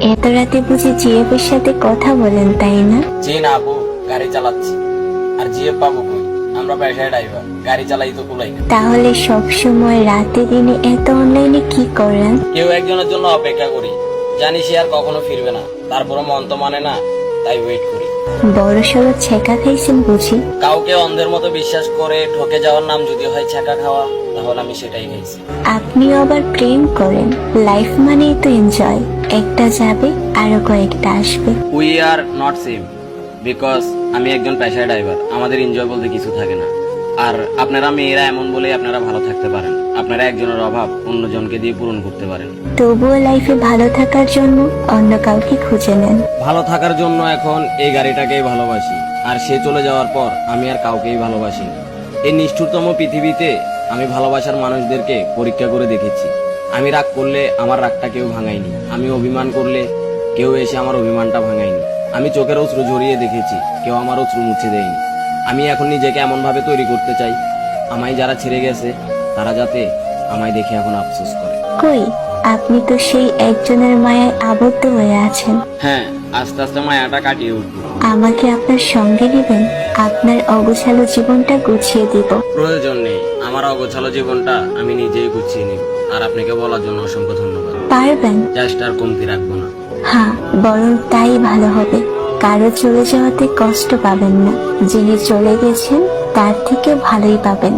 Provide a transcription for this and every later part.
এত রাতে বুঝি জিএফের সাথে কথা বলেন তাই না? জি না আপু, গাড়ি চালাচ্ছি। আর জিএফ পাবো কই? আমরা পেশায় ড্রাইভার, গাড়ি চালাই তো কুলাই না। তাহলে সব সময় রাতে দিনে এত অনলাইনে কি করেন? কেউ একজনের জন্য অপেক্ষা করি, জানি সে আর কখনো ফিরবে না, তারপরে মন তো মানে না, তাই ওয়েট করি। বড় সড়ো ছেকা খাইছেন বুঝি? কাউকে অন্ধের মতো বিশ্বাস করে ঠকে যাওয়ার নাম যদি হয় ছ্যাঁকা খাওয়া, তাহলে আমি সেটাই খাইছি। আপনিও আবার প্রেম করেন? লাইফ মানেই তো এনজয়। একটা যাবে আরো কয়েকটা আসবে। We are not same, because আমি একজন পেশায় ড্রাইভার, আমাদের এনজয় বলতে কিছু থাকে না। আর আপনারা মেয়েরা এমন বলেই আপনারা ভালো থাকতে পারেন, আপনারা একজনের অভাব অন্যজনকে দিয়ে পূরণ করতে পারেন। তবুও লাইফে ভালো থাকার জন্য অন্য কাউকে খুঁজে নেন। ভালো থাকার জন্য এখন এই গাড়িটাকেই ভালোবাসি, আর সে চলে যাওয়ার পর আমি আর কাউকেই ভালোবাসি। এই নিষ্ঠুরতম পৃথিবীতে আমি ভালোবাসার মানুষদেরকে পরীক্ষা করে দেখেছি। আমি রাগ করলে আমার রাগটা কেউ ভাঙায়নি, আমি অভিমান করলে কেউ এসে আমার অভিমানটা ভাঙায়নি। আমি চোখের অশ্রু ঝরিয়ে দেখেছি, কেউ আমার অশ্রু মুছে দেয়নি। আমি এখন নিজেকে এমন ভাবে তৈরি করতে চাই, আমায় যারা ছেড়ে গেছে তারা যাতে আমায় দেখে এখন আফসোস করে। কই, আপনি তো সেই একজনের মায়ায় আবদ্ধ হয়ে আছেন। হ্যাঁ, আস্তে আস্তে মায়াটা কাটিয়ে উঠবো। আমাকে আপনার সঙ্গে নেবেন? আপনার অগোছালো জীবনটা গুছিয়ে দিব। প্রয়োজন নেই, আমার অগোছালো জীবনটা আমি নিজেই গুছিয়ে নিব। আর আপনাকে বলার জন্য অসংখ্য ধন্যবাদ। পারবেন? চেষ্টার কমতি রাখবো না। হ্যাঁ, বরং তাই ভালো হবে। কারো চলে যাওয়াতে কষ্ট পাবেন না, যিনি চলে গেছেন তার থেকে ভালোই পাবেন।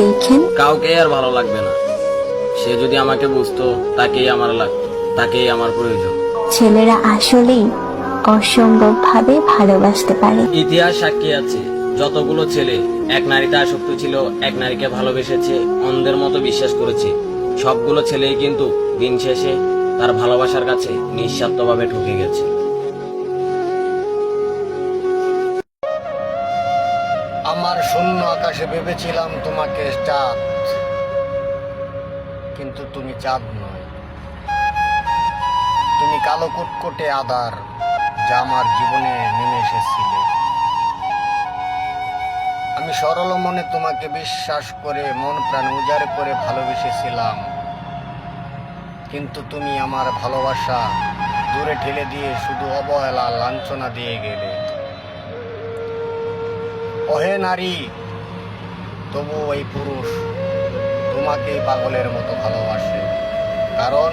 দেখেন, কাউকে আর ভালো লাগবে না, সে যদি আমাকে বুঝতো তাকেই আমার লাগতো, তাকেই আমার প্রয়োজন। ছেলেরা আসলেই অসম্ভব ভাবে ভালোবাসতে পারে। ইতিহাস সাক্ষী আছে, যতগুলো ছেলে এক নারীতে আসক্ত ছিল, এক নারীকে ভালোবেসেছে, অন্ধের মতো বিশ্বাস করেছে, সবগুলো ছেলেই কিন্তু দিন শেষে তার ভালোবাসার কাছে নিঃস্বার্থভাবে ঠকে গেছে। আমার শূন্য আকাশে ভেবেছিলাম তোমাকে চাঁদ, কিন্তু তুমি চাঁদ নয়, তুমি কালো কুটকুটে আধার, যা আমার জীবনে নেমে এসেছিলে। আমি সরল মনে তোমাকে বিশ্বাস করে মন প্রাণ উজাড় করে ভালোবেসেছিলাম, কিন্তু তুমি আমার ভালোবাসা দূরে ঠেলে দিয়ে শুধু অবহেলা লাঞ্ছনা দিয়ে গেলে। ওহে নারী, তবু এই পুরুষ তোমাকেই পাগলের মতো ভালোবাসে, কারণ